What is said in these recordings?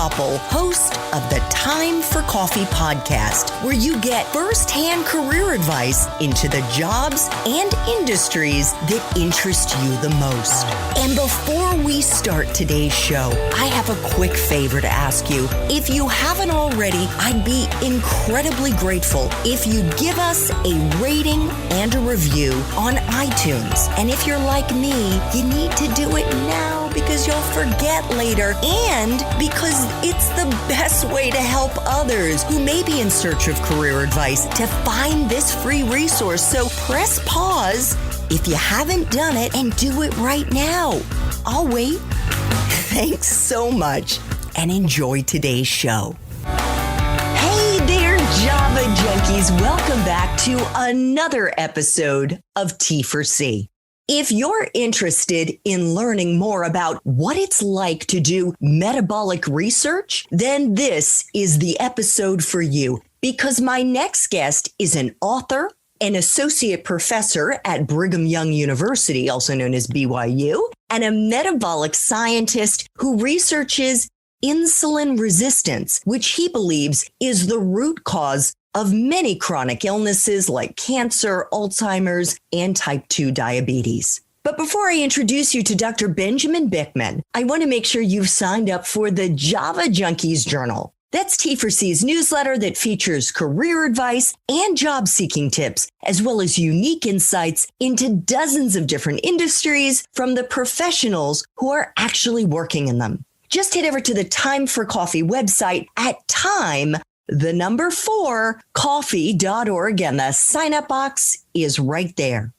Koppel, host of the Time for Coffee podcast, where you get firsthand career advice into the jobs and industries that interest you the most. And before we start today's show, I have a quick favor to ask you. If you haven't already, I'd be incredibly grateful if you give us a rating and a review on iTunes. And if you're like me, you need to do it now because you'll forget later and because it's the best way to help others who may be in search of career advice to find this free resource. So press pause if you haven't done it and do it right now. I'll wait. Thanks so much and enjoy today's show. Hey there, Java Junkies. Welcome back to another episode of T4C. If you're interested in learning more about what it's like to do metabolic research, then this is the episode for you because my next guest is an author, an associate professor at Brigham Young University, also known as BYU, and a metabolic scientist who researches insulin resistance, which he believes is the root cause of many chronic illnesses like cancer, Alzheimer's, and type 2 diabetes. But before I introduce you to Dr. Benjamin Bickman, I want to make sure you've signed up for the Java Junkies Journal. That's T4C's newsletter that features career advice and job-seeking tips, as well as unique insights into dozens of different industries from the professionals who are actually working in them. Just head over to the Time for Coffee website at time4coffee.org, and the sign-up box is right there.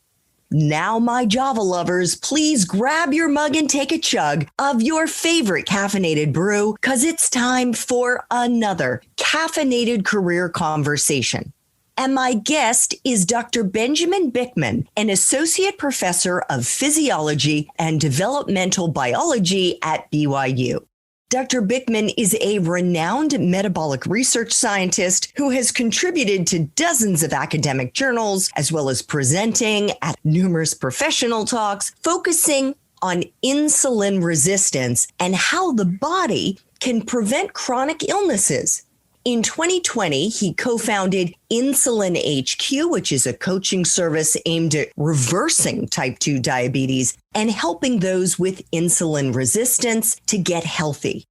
Now, my Java lovers, please grab your mug and take a chug of your favorite caffeinated brew, because it's time for another caffeinated career conversation. And my guest is Dr. Benjamin Bickman, an associate professor of physiology and developmental biology at BYU. Dr. Bickman is a renowned metabolic research scientist who has contributed to dozens of academic journals, as well as presenting at numerous professional talks, focusing on insulin resistance and how the body can prevent chronic illnesses. In 2020, he co-founded Insulin HQ, which is a coaching service aimed at reversing type 2 diabetes and helping those with insulin resistance to get healthy.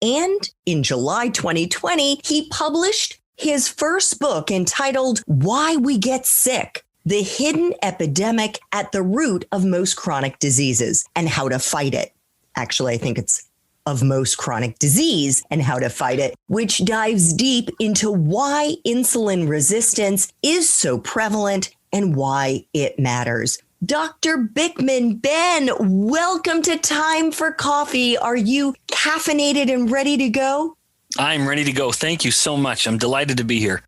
And in July 2020, he published his first book entitled Why We Get Sick: The Hidden Epidemic at the Root of Most Chronic Diseases and How to Fight It. Actually, I think it's of most chronic disease and how to fight it, which dives deep into why insulin resistance is so prevalent and why it matters. Dr. Bickman, Ben, welcome to Time for Coffee. Are you caffeinated and ready to go? I'm ready to go. Thank you so much. I'm delighted to be here.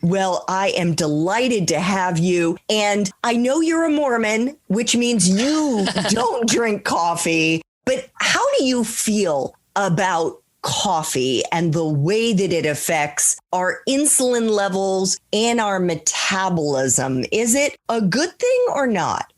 Well, I am delighted to have you. And I know you're a Mormon, which means you don't drink coffee. But how do you feel about coffee and the way that it affects our insulin levels and our metabolism? Is it a good thing or not?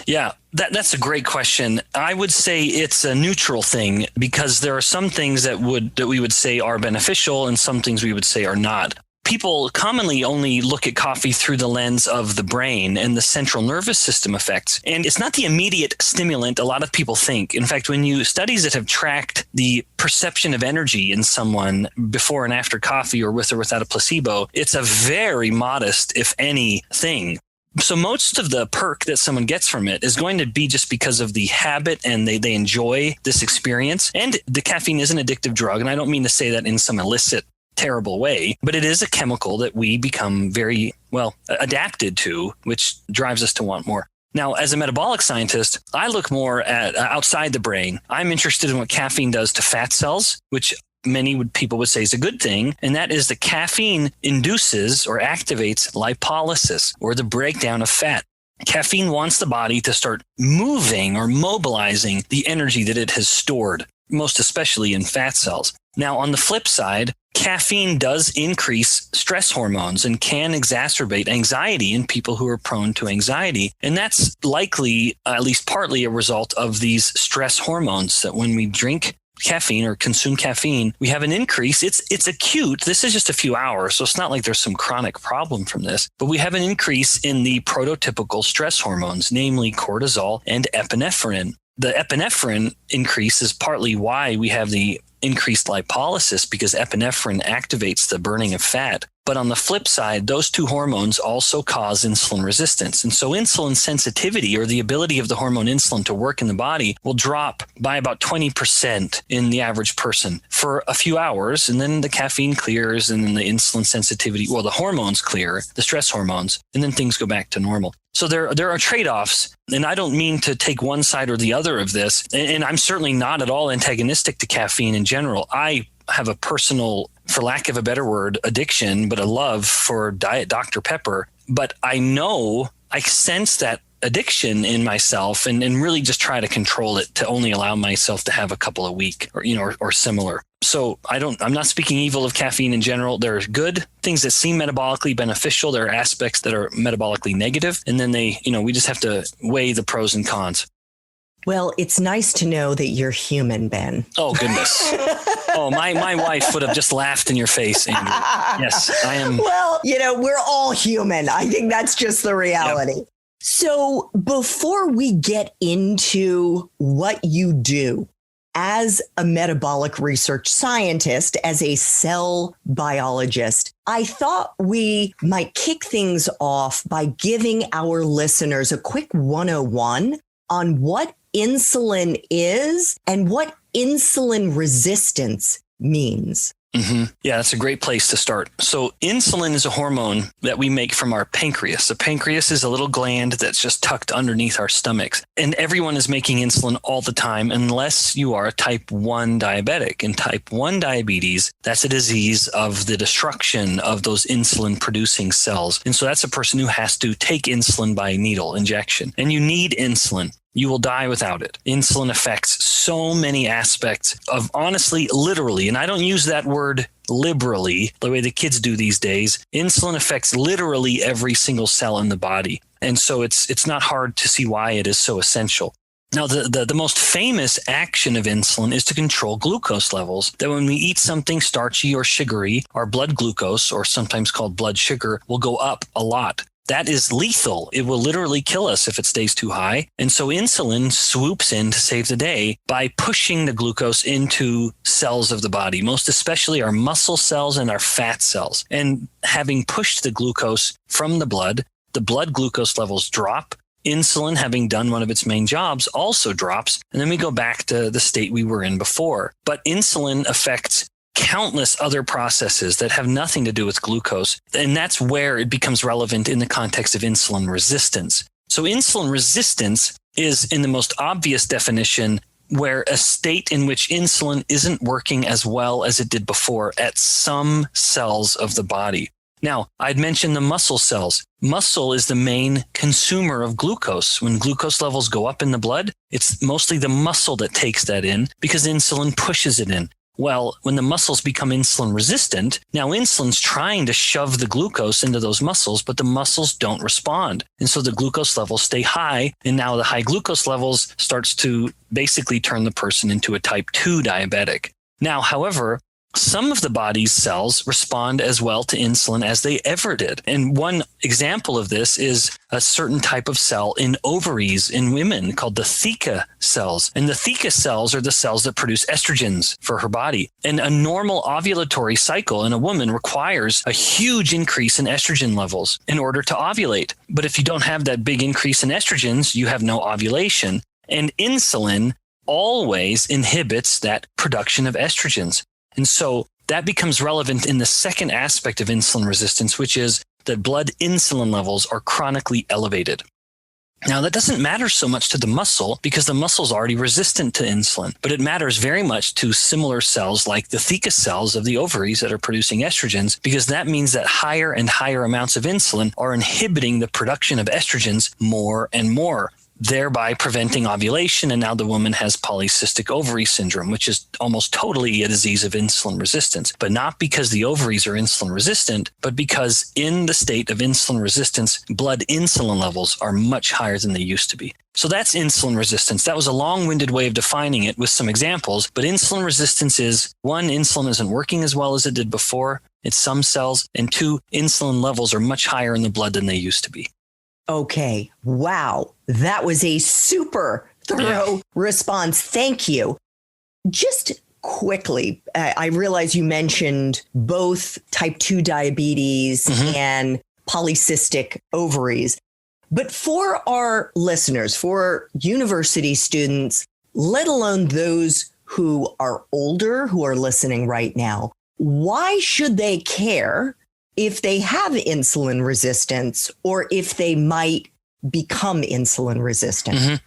Yeah, that's a great question. I would say it's a neutral thing because there are some things that we would say are beneficial and some things we would say are not. People commonly only look at coffee through the lens of the brain and the central nervous system effects. And it's not the immediate stimulant a lot of people think. In fact, studies that have tracked the perception of energy in someone before and after coffee or with or without a placebo, it's a very modest, if any, thing. So most of the perk that someone gets from it is going to be just because of the habit and they enjoy this experience. And the caffeine is an addictive drug. And I don't mean to say that in some illicit, terrible way, but it is a chemical that we become very well adapted to, which drives us to want more. Now, as a metabolic scientist, I look more at outside the brain. I'm interested in what caffeine does to fat cells, which people would say is a good thing. And that is that caffeine induces or activates lipolysis, or the breakdown of fat. Caffeine wants the body to start moving or mobilizing the energy that it has stored, most especially in fat cells. Now, on the flip side, caffeine does increase stress hormones and can exacerbate anxiety in people who are prone to anxiety. And that's likely, at least partly, a result of these stress hormones that when we drink caffeine or consume caffeine, we have an increase. It's acute. This is just a few hours, so it's not like there's some chronic problem from this, but we have an increase in the prototypical stress hormones, namely cortisol and epinephrine. The epinephrine increase is partly why we have the increased lipolysis, because epinephrine activates the burning of fat. But on the flip side, those two hormones also cause insulin resistance. And so insulin sensitivity, or the ability of the hormone insulin to work in the body, will drop by about 20% in the average person for a few hours. And then the caffeine clears, and then the insulin sensitivity, the hormones clear, the stress hormones, and then things go back to normal. So there are trade-offs, and I don't mean to take one side or the other of this. And I'm certainly not at all antagonistic to caffeine in general. I have a personal, for lack of a better word, addiction, but a love for Diet Dr. Pepper. But I sense that addiction in myself and really just try to control it to only allow myself to have a couple a week or similar. So I'm not speaking evil of caffeine in general. There are good things that seem metabolically beneficial. There are aspects that are metabolically negative. And then we just have to weigh the pros and cons. Well, it's nice to know that you're human, Ben. Oh, goodness. Oh, my wife would have just laughed in your face, Andrew. Yes, I am. Well, we're all human. I think that's just the reality. Yep. So before we get into what you do as a metabolic research scientist, as a cell biologist, I thought we might kick things off by giving our listeners a quick 101 on what insulin is and what insulin resistance means. Mm-hmm. Yeah, that's a great place to start. So insulin is a hormone that we make from our pancreas. The pancreas is a little gland that's just tucked underneath our stomachs. And everyone is making insulin all the time unless you are a type 1 diabetic. And type 1 diabetes, that's a disease of the destruction of those insulin-producing cells. And so that's a person who has to take insulin by needle injection. And you need insulin. You will die without it. Insulin affects so many aspects of, honestly, literally, and I don't use that word liberally the way the kids do these days. Insulin affects literally every single cell in the body. And so it's not hard to see why it is so essential. Now, the most famous action of insulin is to control glucose levels, that when we eat something starchy or sugary, our blood glucose, or sometimes called blood sugar, will go up a lot. That is lethal. It will literally kill us if it stays too high. And so insulin swoops in to save the day by pushing the glucose into cells of the body, most especially our muscle cells and our fat cells. And having pushed the glucose from the blood glucose levels drop. Insulin, having done one of its main jobs, also drops. And then we go back to the state we were in before. But insulin affects countless other processes that have nothing to do with glucose. And that's where it becomes relevant in the context of insulin resistance. So insulin resistance is, in the most obvious definition, where a state in which insulin isn't working as well as it did before at some cells of the body. Now, I'd mentioned the muscle cells. Muscle is the main consumer of glucose. When glucose levels go up in the blood, it's mostly the muscle that takes that in because insulin pushes it in. Well, when the muscles become insulin resistant, now insulin's trying to shove the glucose into those muscles, but the muscles don't respond. And so the glucose levels stay high. And now the high glucose levels starts to basically turn the person into a type 2 diabetic. Now, however, some of the body's cells respond as well to insulin as they ever did. And one example of this is a certain type of cell in ovaries in women called the theca cells. And the theca cells are the cells that produce estrogens for her body. And a normal ovulatory cycle in a woman requires a huge increase in estrogen levels in order to ovulate. But if you don't have that big increase in estrogens, you have no ovulation. And insulin always inhibits that production of estrogens. And so that becomes relevant in the second aspect of insulin resistance, which is that blood insulin levels are chronically elevated. Now, that doesn't matter so much to the muscle because the muscle is already resistant to insulin, but it matters very much to similar cells like the theca cells of the ovaries that are producing estrogens, because that means that higher and higher amounts of insulin are inhibiting the production of estrogens more and more. thereby preventing ovulation. And now the woman has polycystic ovary syndrome, which is almost totally a disease of insulin resistance, but not because the ovaries are insulin resistant, but because in the state of insulin resistance, blood insulin levels are much higher than they used to be. So that's insulin resistance. That was a long-winded way of defining it with some examples, but insulin resistance is, one, insulin isn't working as well as it did before. It's some cells, and two, insulin levels are much higher in the blood than they used to be. Okay. Wow. That was a super thorough response. Thank you. Just quickly, I realize you mentioned both type 2 diabetes and polycystic ovaries. But for our listeners, for university students, let alone those who are older, who are listening right now, why should they care if they have insulin resistance or if they might become insulin resistant?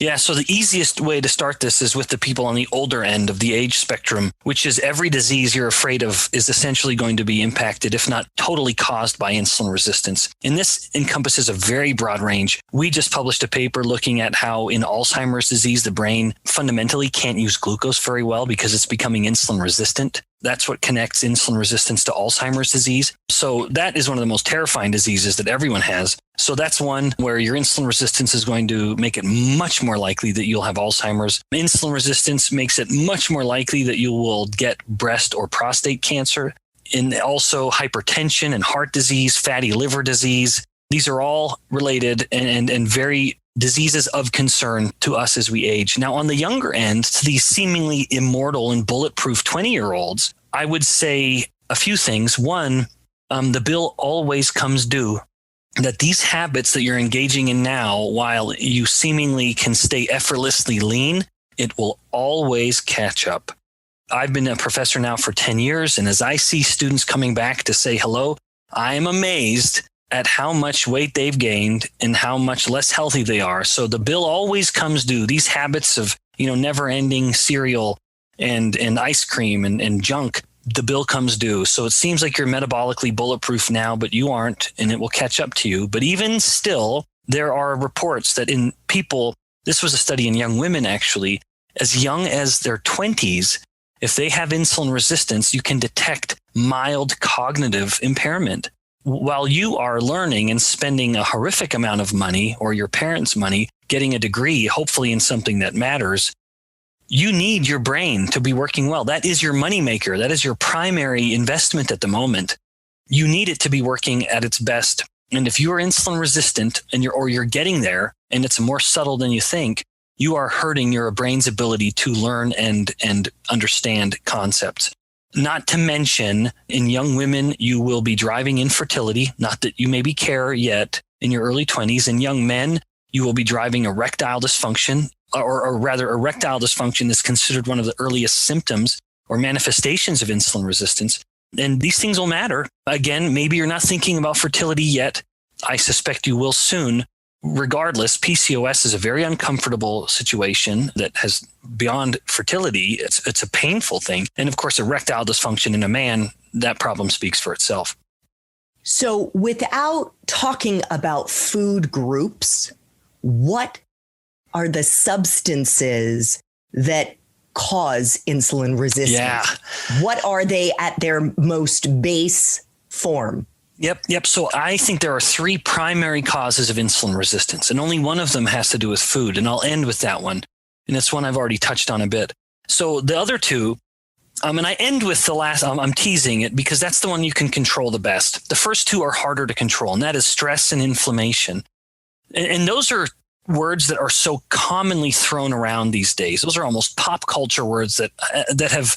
Yeah, so the easiest way to start this is with the people on the older end of the age spectrum, which is every disease you're afraid of is essentially going to be impacted, if not totally caused by insulin resistance. And this encompasses a very broad range. We just published a paper looking at how in Alzheimer's disease, the brain fundamentally can't use glucose very well because it's becoming insulin resistant. That's what connects insulin resistance to Alzheimer's disease. So that is one of the most terrifying diseases that everyone has. So that's one where your insulin resistance is going to make it much more likely that you'll have Alzheimer's. Insulin resistance makes it much more likely that you will get breast or prostate cancer, and also hypertension and heart disease, fatty liver disease. These are all related and very diseases of concern to us as we age. Now, on the younger end, to these seemingly immortal and bulletproof 20-year-olds, I would say a few things. One, the bill always comes due. That these habits that you're engaging in now, while you seemingly can stay effortlessly lean, it will always catch up. I've been a professor now for 10 years, and as I see students coming back to say hello, I am amazed at how much weight they've gained and how much less healthy they are. So the bill always comes due. These habits of, never-ending cereal and ice cream and junk, the bill comes due. So it seems like you're metabolically bulletproof now, but you aren't, and it will catch up to you. But even still, there are reports that in people, this was a study in young women actually, as young as their 20s, if they have insulin resistance, you can detect mild cognitive impairment. While you are learning and spending a horrific amount of money or your parents' money, getting a degree, hopefully in something that matters, you need your brain to be working well. That is your moneymaker. That is your primary investment at the moment. You need it to be working at its best. And if you are insulin resistant and you're getting there, and it's more subtle than you think, you are hurting your brain's ability to learn and understand concepts. Not to mention, in young women, you will be driving infertility, not that you maybe care yet in your early 20s. In young men, you will be driving erectile dysfunction, or rather erectile dysfunction is considered one of the earliest symptoms or manifestations of insulin resistance. And these things will matter. Again, maybe you're not thinking about fertility yet. I suspect you will soon. Regardless, PCOS is a very uncomfortable situation that has beyond fertility. It's a painful thing. And of course, erectile dysfunction in a man, that problem speaks for itself. So without talking about food groups, what are the substances that cause insulin resistance? Yeah. What are they at their most base form? Yep. So I think there are three primary causes of insulin resistance, and only one of them has to do with food. And I'll end with that one. And it's one I've already touched on a bit. So the other two, and I end with the last, I'm teasing it because that's the one you can control the best. The first two are harder to control, and that is stress and inflammation. And those are words that are so commonly thrown around these days. Those are almost pop culture words that have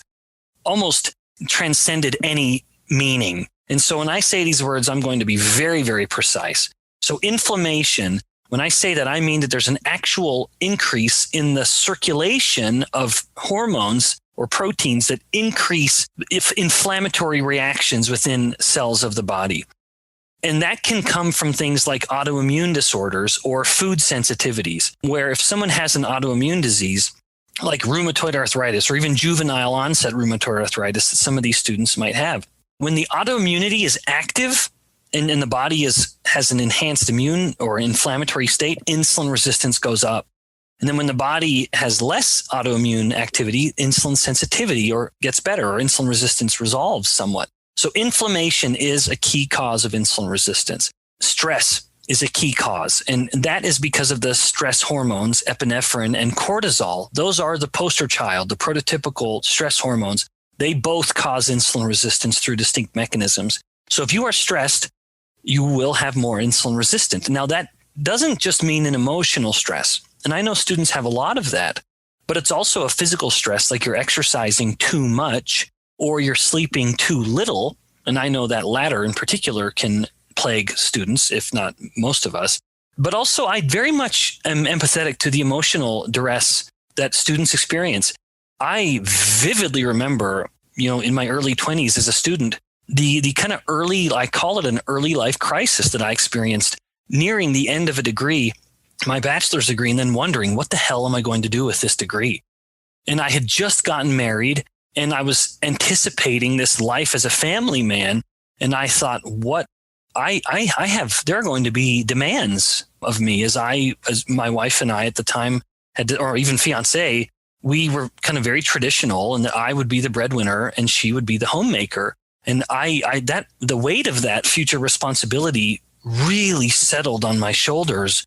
almost transcended any meaning. And so when I say these words, I'm going to be very, very precise. So inflammation, when I say that, I mean that there's an actual increase in the circulation of hormones or proteins that increase inflammatory reactions within cells of the body. And that can come from things like autoimmune disorders or food sensitivities, where if someone has an autoimmune disease, like rheumatoid arthritis or even juvenile onset rheumatoid arthritis that some of these students might have, when the autoimmunity is active, and the body has an enhanced immune or inflammatory state, insulin resistance goes up. And then when the body has less autoimmune activity, insulin sensitivity or gets better, or insulin resistance resolves somewhat. So inflammation is a key cause of insulin resistance. Stress is a key cause. And that is because of the stress hormones, epinephrine and cortisol. Those are the poster child, the prototypical stress hormones. They both cause insulin resistance through distinct mechanisms. So if you are stressed, you will have more insulin resistance. Now that doesn't just mean an emotional stress. And I know students have a lot of that, but it's also a physical stress, like you're exercising too much or you're sleeping too little. And I know that latter in particular can plague students, if not most of us. But also I very much am empathetic to the emotional duress that students experience. I vividly remember, in my early 20s as a student, the kind of early, I call it an early life crisis that I experienced nearing the end of a degree, my bachelor's degree, and then wondering, what the hell am I going to do with this degree? And I had just gotten married and I was anticipating this life as a family man. And I thought, there are going to be demands of me as my wife and I at the time or even fiance, we were kind of very traditional, and that I would be the breadwinner and she would be the homemaker. And the weight of that future responsibility really settled on my shoulders.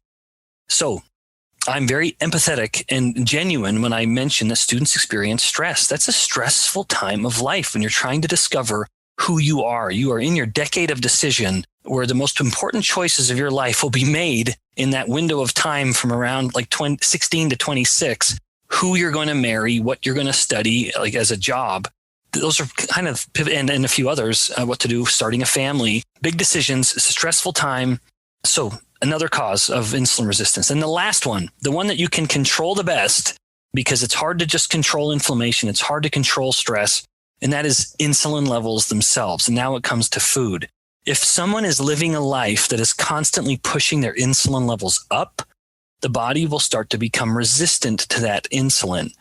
So I'm very empathetic and genuine when I mention that students experience stress. That's a stressful time of life when you're trying to discover who you are. You are in your decade of decision where the most important choices of your life will be made in that window of time from around 16 to 26, who you're going to marry, what you're going to study as a job. Those are kind of, and a few others, what to do, starting a family, big decisions. It's a stressful time. So another cause of insulin resistance. And the last one, the one that you can control the best, because it's hard to just control inflammation. It's hard to control stress. And that is insulin levels themselves. And now it comes to food. If someone is living a life that is constantly pushing their insulin levels up, the body will start to become resistant to that insulin.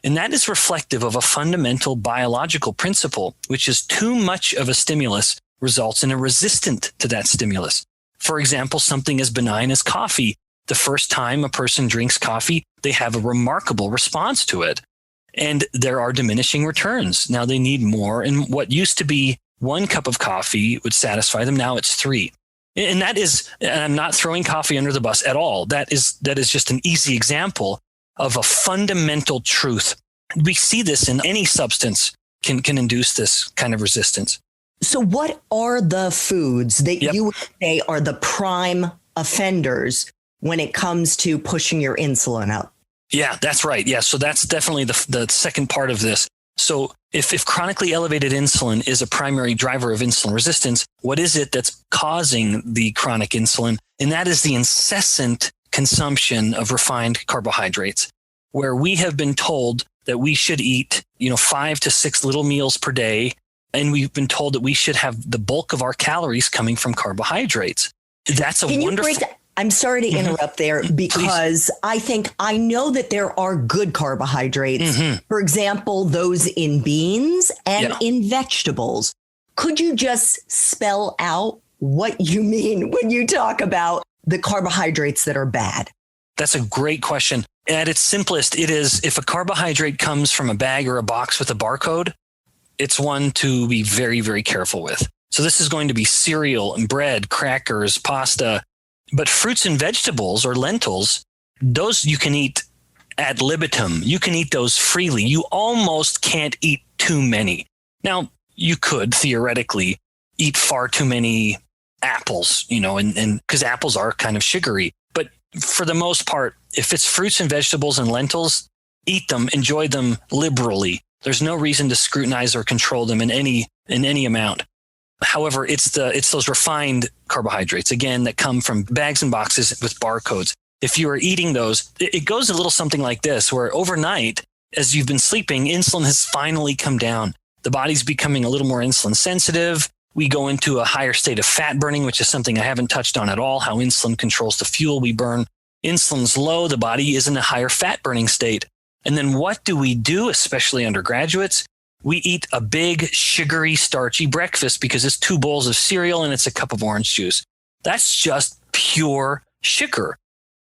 And that is reflective of a fundamental biological principle, which is too much of a stimulus results in a resistant to that stimulus. For example, something as benign as coffee. The first time a person drinks coffee, they have a remarkable response to it. And there are diminishing returns. Now they need more. And what used to be 1 cup of coffee would satisfy them. Now it's 3. And I'm not throwing coffee under the bus at all. That is just an easy example of a fundamental truth. We see this in any substance can induce this kind of resistance. So what are the foods that you would say are the prime offenders when it comes to pushing your insulin up? Yeah, that's right. Yeah, so that's definitely the second part of this. So if chronically elevated insulin is a primary driver of insulin resistance, what is it that's causing the chronic insulin? And that is the incessant consumption of refined carbohydrates, where we have been told that we should eat, 5 to 6 little meals per day. And we've been told that we should have the bulk of our calories coming from carbohydrates. That's a wonderful... I'm sorry to interrupt there, because I know that there are good carbohydrates. For example, those in beans and in vegetables. Could you just spell out what you mean when you talk about the carbohydrates that are bad? That's a great question. At its simplest, it is, if a carbohydrate comes from a bag or a box with a barcode, it's one to be very, very careful with. So this is going to be cereal and bread, crackers, pasta. But fruits and vegetables or lentils, those you can eat ad libitum. You can eat those freely. You almost can't eat too many. Now, you could theoretically eat far too many apples, and because apples are kind of sugary. But for the most part, if it's fruits and vegetables and lentils, eat them, enjoy them liberally. There's no reason to scrutinize or control them in any amount. However, it's those refined carbohydrates, again, that come from bags and boxes with barcodes. If you are eating those, it goes a little something like this, where overnight, as you've been sleeping, insulin has finally come down. The body's becoming a little more insulin sensitive. We go into a higher state of fat burning, which is something I haven't touched on at all, how insulin controls the fuel we burn. Insulin's low, the body is in a higher fat burning state. And then what do we do, especially undergraduates? we eat a big, sugary, starchy breakfast because it's 2 bowls of cereal and it's a cup of orange juice. That's just pure sugar.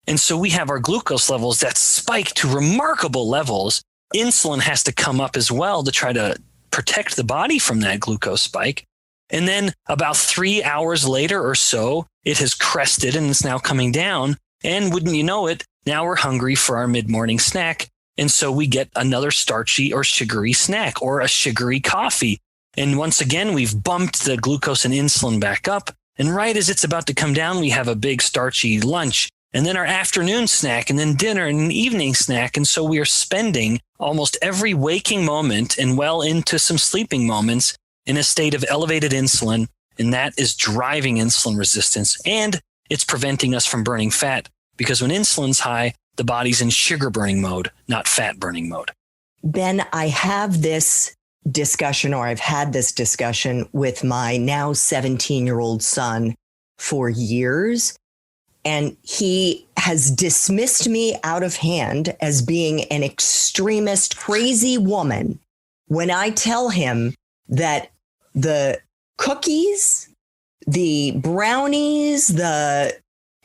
And so we have our glucose levels that spike to remarkable levels. Insulin has to come up as well to try to protect the body from that glucose spike. And then about 3 hours later or so, it has crested and it's now coming down. And wouldn't you know it, now we're hungry for our mid-morning snack. And so we get another starchy or sugary snack or a sugary coffee. And once again, we've bumped the glucose and insulin back up. And right as it's about to come down, we have a big starchy lunch and then our afternoon snack and then dinner and an evening snack. And so we are spending almost every waking moment and well into some sleeping moments in a state of elevated insulin. And that is driving insulin resistance. And it's preventing us from burning fat because when insulin's high, the body's in sugar burning mode, not fat burning mode. Ben, I have this discussion, or I've had this discussion with my now 17-year-old son for years, and he has dismissed me out of hand as being an extremist, crazy woman when I tell him that the cookies, the brownies, the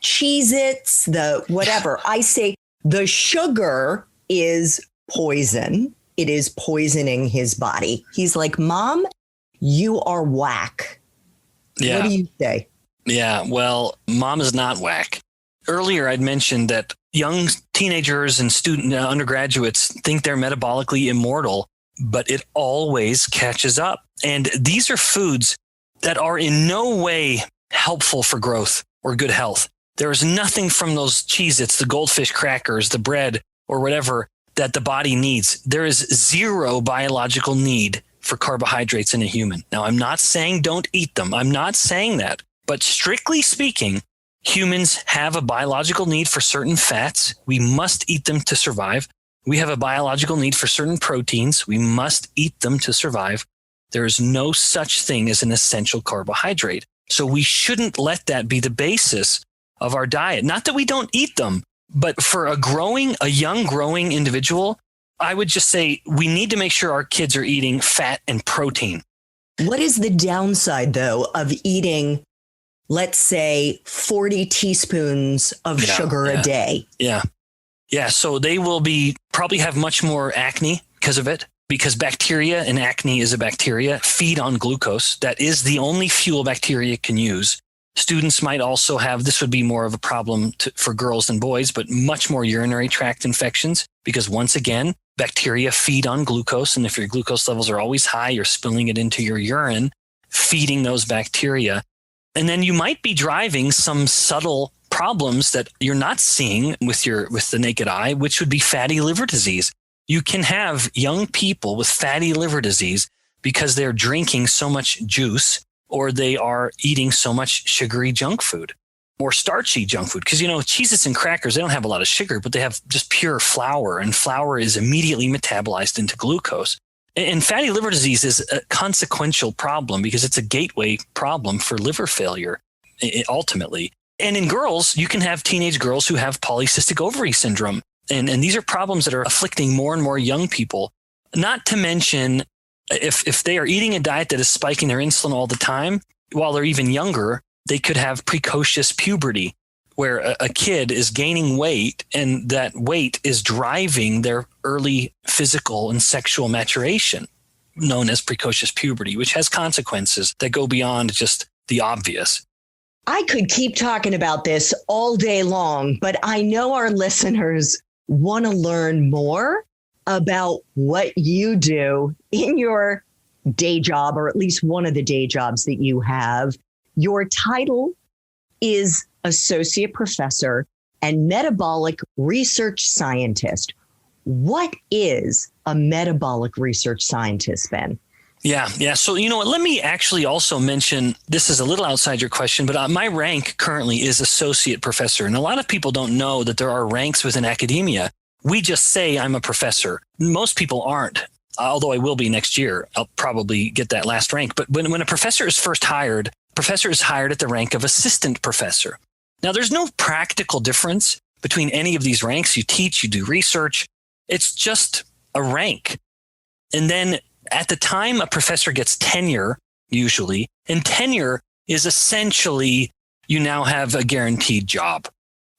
Cheez-Its, the whatever, I say the sugar is poison. It is poisoning his body. He's like, Mom, you are whack. Yeah. What do you say? Yeah, well, Mom is not whack. Earlier, I'd mentioned that young teenagers and undergraduates think they're metabolically immortal, but it always catches up. And these are foods that are in no way helpful for growth or good health. There is nothing from those Cheez-Its, the goldfish crackers, the bread, or whatever that the body needs. There is zero biological need for carbohydrates in a human. Now, I'm not saying don't eat them. I'm not saying that. But strictly speaking, humans have a biological need for certain fats. We must eat them to survive. We have a biological need for certain proteins. We must eat them to survive. There is no such thing as an essential carbohydrate. So we shouldn't let that be the basis of our diet. Not that we don't eat them, but for a young growing individual, I would just say we need to make sure our kids are eating fat and protein. What is the downside, though, of eating, let's say, 40 teaspoons of sugar a day? Yeah. So they will probably have much more acne because of it, because bacteria, and acne is a bacteria, feed on glucose. That is the only fuel bacteria can use. Students might also have, this would be more of a problem for girls than boys, but much more urinary tract infections, because once again, bacteria feed on glucose. And if your glucose levels are always high, you're spilling it into your urine, feeding those bacteria. And then you might be driving some subtle problems that you're not seeing with the naked eye, which would be fatty liver disease. You can have young people with fatty liver disease because they're drinking so much juice, or they are eating so much sugary junk food or starchy junk food. Because, Cheez-Its and crackers, they don't have a lot of sugar, but they have just pure flour, and flour is immediately metabolized into glucose. And fatty liver disease is a consequential problem because it's a gateway problem for liver failure, ultimately. And in girls, you can have teenage girls who have polycystic ovary syndrome. And these are problems that are afflicting more and more young people, not to mention if they are eating a diet that is spiking their insulin all the time, while they're even younger, they could have precocious puberty, where a kid is gaining weight and that weight is driving their early physical and sexual maturation, known as precocious puberty, which has consequences that go beyond just the obvious. I could keep talking about this all day long, but I know our listeners want to learn more about what you do in your day job, or at least one of the day jobs that you have. Your title is Associate Professor and Metabolic Research Scientist. What is a metabolic research scientist, Ben? Yeah. So, let me actually also mention, this is a little outside your question, but my rank currently is Associate Professor. And a lot of people don't know that there are ranks within academia. We just say I'm a professor. Most people aren't, although I will be next year. I'll probably get that last rank. But when a professor is first hired, professor is hired at the rank of assistant professor. Now, there's no practical difference between any of these ranks. You teach, you do research. It's just a rank. And then At the time a professor gets tenure, usually, and tenure is essentially you now have a guaranteed job.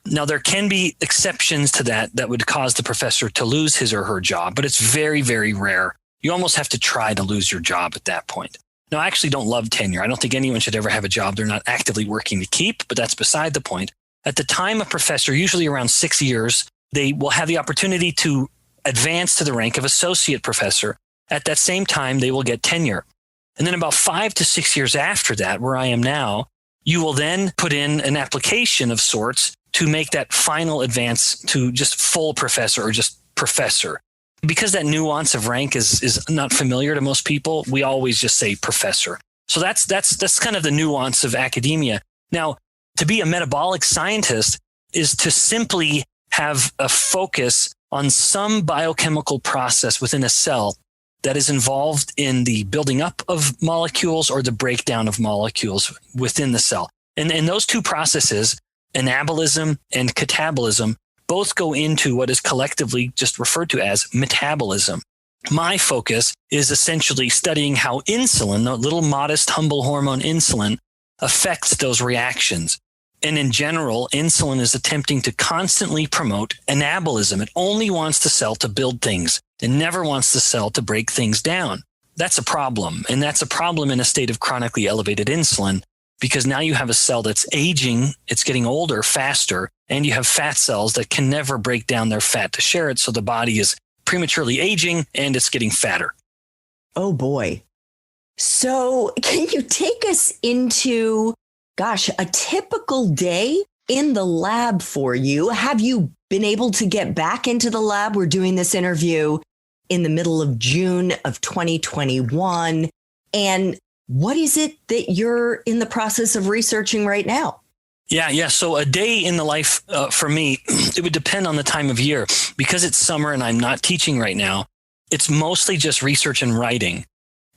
Now, there can be exceptions to that would cause the professor to lose his or her job, but it's very, very rare. You almost have to try to lose your job at that point. Now, I actually don't love tenure. I don't think anyone should ever have a job they're not actively working to keep, but that's beside the point. At the time a professor, usually around 6 years, they will have the opportunity to advance to the rank of associate professor. At that same time, they will get tenure. And then about 5 to 6 years after that, where I am now, you will then put in an application of sorts to make that final advance to just full professor or just professor. Because that nuance of rank is not familiar to most people, we always just say professor. So that's kind of the nuance of academia. Now, to be a metabolic scientist is to simply have a focus on some biochemical process within a cell that is involved in the building up of molecules or the breakdown of molecules within the cell. And those two processes, anabolism and catabolism, both go into what is collectively just referred to as metabolism. My focus is essentially studying how insulin, the little modest, humble hormone insulin, affects those reactions. And in general, insulin is attempting to constantly promote anabolism. It only wants the cell to build things. It never wants the cell to break things down. That's a problem. And that's a problem in a state of chronically elevated insulin, because now you have a cell that's aging, it's getting older faster, and you have fat cells that can never break down their fat to share it. So the body is prematurely aging and it's getting fatter. Oh boy. So can you take us into, a typical day in the lab for you? Have you been able to get back into the lab? We're doing this interview in the middle of June of 2021. And what is it that you're in the process of researching right now? Yeah. So a day in the life for me, it would depend on the time of year. Because it's summer and I'm not teaching right now, it's mostly just research and writing.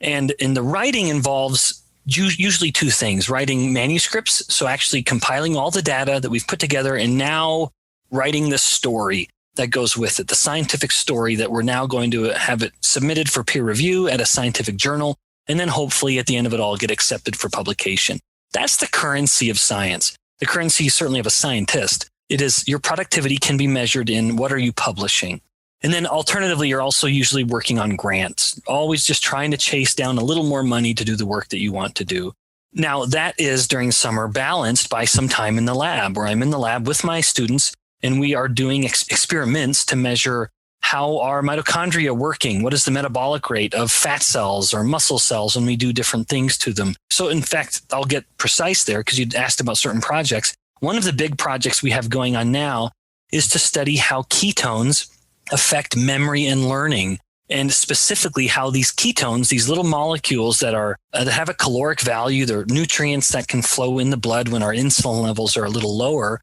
And the writing involves usually two things: writing manuscripts, so actually compiling all the data that we've put together and now writing the story that goes with it, the scientific story that we're now going to have it submitted for peer review at a scientific journal, and then hopefully at the end of it all get accepted for publication. That's the currency of science. The currency certainly of a scientist. It is your productivity can be measured in what are you publishing. And then alternatively, you're also usually working on grants, always just trying to chase down a little more money to do the work that you want to do. Now, that is during summer balanced by some time in the lab, where I'm in the lab with my students and we are doing experiments to measure how are mitochondria working? What is the metabolic rate of fat cells or muscle cells when we do different things to them? So in fact, I'll get precise there because you'd asked about certain projects. One of the big projects we have going on now is to study how ketones affect memory and learning, and specifically how these ketones, these little molecules that have a caloric value, they're nutrients that can flow in the blood when our insulin levels are a little lower.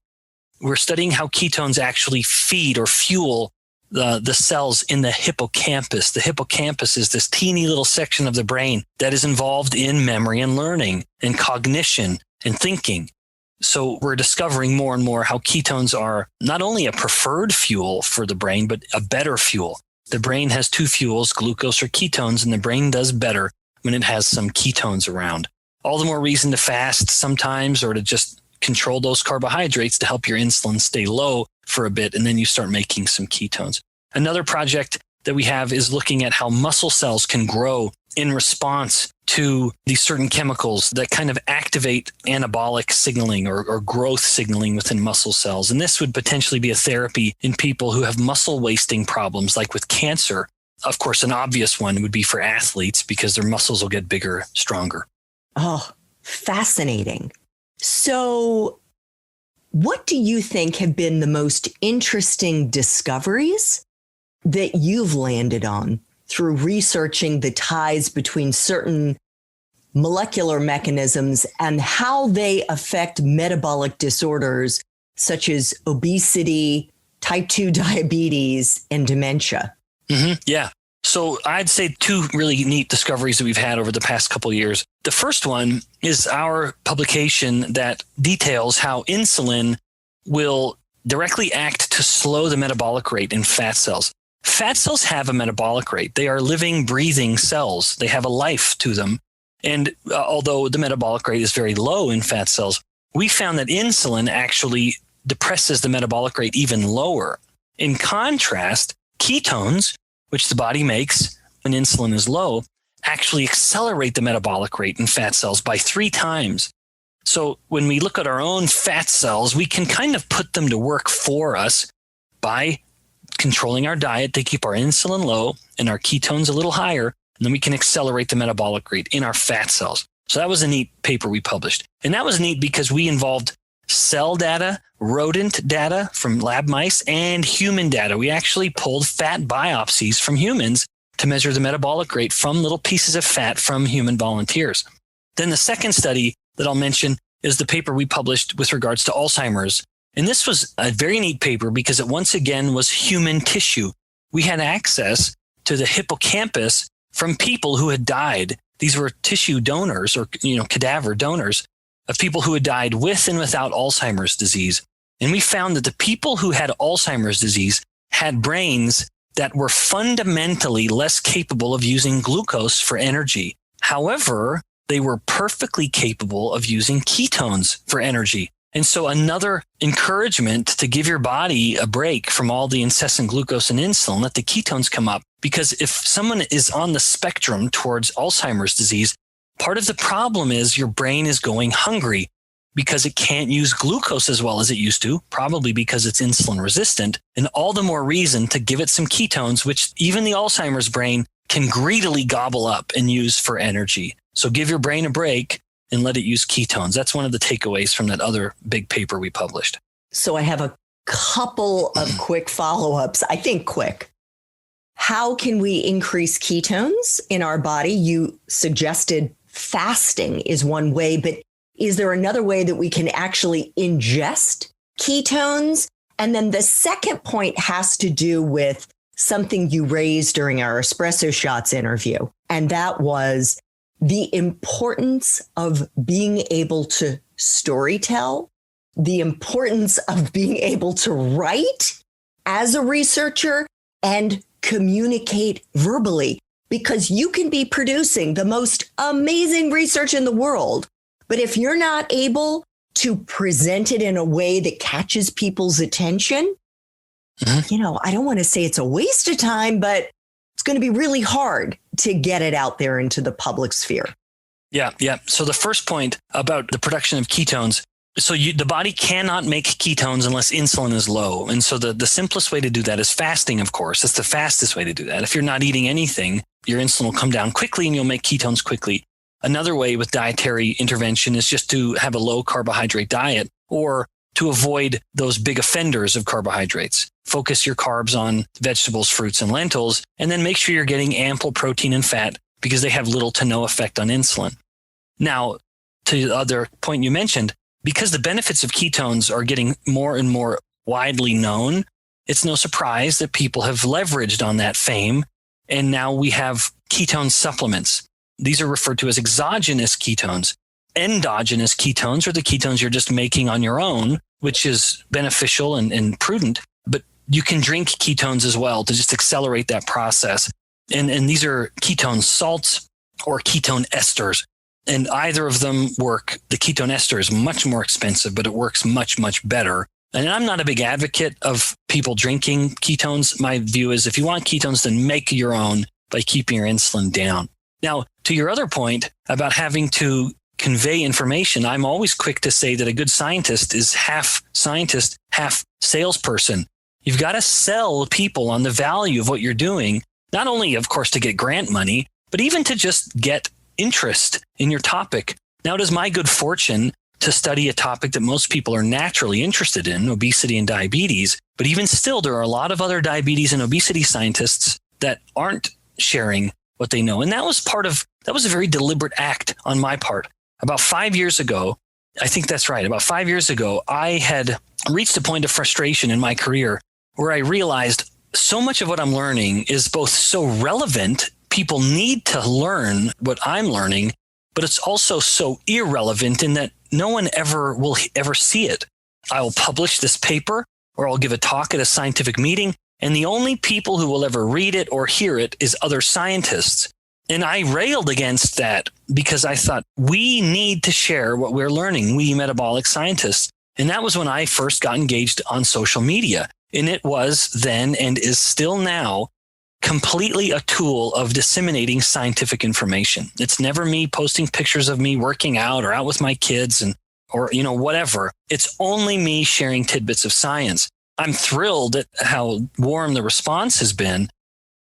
We're studying how ketones actually feed or fuel the cells in the hippocampus. The hippocampus is this teeny little section of the brain that is involved in memory and learning and cognition and thinking. So we're discovering more and more how ketones are not only a preferred fuel for the brain, but a better fuel. The brain has two fuels, glucose or ketones, and the brain does better when it has some ketones around. All the more reason to fast sometimes, or to just control those carbohydrates to help your insulin stay low for a bit, and then you start making some ketones. Another project that we have is looking at how muscle cells can grow in response to these certain chemicals that kind of activate anabolic signaling or growth signaling within muscle cells. And this would potentially be a therapy in people who have muscle wasting problems, like with cancer. Of course, an obvious one would be for athletes because their muscles will get bigger, stronger. Oh, fascinating. So what do you think have been the most interesting discoveries that you've landed on through researching the ties between certain molecular mechanisms and how they affect metabolic disorders such as obesity, type 2 diabetes, and dementia? Yeah. So I'd say two really neat discoveries that we've had over the past couple of years. The first one is our publication that details how insulin will directly act to slow the metabolic rate in fat cells. fat cells have a metabolic rate. They are living, breathing cells. They have a life to them. And although the metabolic rate is very low in fat cells, we found that insulin actually depresses the metabolic rate even lower. In contrast, ketones, which the body makes when insulin is low, actually accelerate the metabolic rate in fat cells by 3 times. So when we look at our own fat cells, we can kind of put them to work for us by controlling our diet to keep our insulin low and our ketones a little higher, and then we can accelerate the metabolic rate in our fat cells. So that was a neat paper we published. And that was neat because we involved cell data, rodent data from lab mice, and human data. We actually pulled fat biopsies from humans to measure the metabolic rate from little pieces of fat from human volunteers. Then the second study that I'll mention is the paper we published with regards to Alzheimer's. And this was a very neat paper because it once again was human tissue. We had access to the hippocampus from people who had died. These were tissue donors or, cadaver donors of people who had died with and without Alzheimer's disease. And we found that the people who had Alzheimer's disease had brains that were fundamentally less capable of using glucose for energy. However, they were perfectly capable of using ketones for energy. And so another encouragement to give your body a break from all the incessant glucose and insulin, let the ketones come up. Because if someone is on the spectrum towards Alzheimer's disease, part of the problem is your brain is going hungry because it can't use glucose as well as it used to, probably because it's insulin resistant, and all the more reason to give it some ketones, which even the Alzheimer's brain can greedily gobble up and use for energy. So give your brain a break and let it use ketones. That's one of the takeaways from that other big paper we published. So I have a couple of quick follow-ups. I think quick. How can we increase ketones in our body? You suggested fasting is one way, but is there another way that we can actually ingest ketones? And then the second point has to do with something you raised during our Espresso Shots interview. And that was the importance of being able to storytell, the importance of being able to write as a researcher and communicate verbally, because you can be producing the most amazing research in the world. But if you're not able to present it in a way that catches people's attention, I don't want to say it's a waste of time, but it's going to be really hard to get it out there into the public sphere. Yeah. So the first point about the production of ketones, the body cannot make ketones unless insulin is low. And so the simplest way to do that is fasting, of course. That's the fastest way to do that. If you're not eating anything, your insulin will come down quickly and you'll make ketones quickly. Another way with dietary intervention is just to have a low carbohydrate diet or to avoid those big offenders of carbohydrates. Focus your carbs on vegetables, fruits, and lentils, and then make sure you're getting ample protein and fat because they have little to no effect on insulin. Now, to the other point you mentioned, because the benefits of ketones are getting more and more widely known, it's no surprise that people have leveraged on that fame. And now we have ketone supplements. These are referred to as exogenous ketones. Endogenous ketones are the ketones you're just making on your own, which is beneficial and prudent. But you can drink ketones as well to just accelerate that process. And these are ketone salts or ketone esters. And either of them work. The ketone ester is much more expensive, but it works much, much better. And I'm not a big advocate of people drinking ketones. My view is if you want ketones, then make your own by keeping your insulin down. Now, to your other point about having to convey information, I'm always quick to say that a good scientist is half scientist, half salesperson. You've got to sell people on the value of what you're doing, not only, of course, to get grant money, but even to just get interest in your topic. Now, it is my good fortune to study a topic that most people are naturally interested in, obesity and diabetes. But even still, there are a lot of other diabetes and obesity scientists that aren't sharing what they know. And that was a very deliberate act on my part. About 5 years ago, I think that's right. About 5 years ago, I had reached a point of frustration in my career where I realized so much of what I'm learning is both so relevant. People need to learn what I'm learning, but it's also so irrelevant in that no one will ever see it. I will publish this paper or I'll give a talk at a scientific meeting And the only people who will ever read it or hear it is other scientists. And I railed against that because I thought we need to share what we're learning, we metabolic scientists. And that was when I first got engaged on social media. And it was then and is still now completely a tool of disseminating scientific information. It's never me posting pictures of me working out or out with my kids or whatever. It's only me sharing tidbits of science. I'm thrilled at how warm the response has been,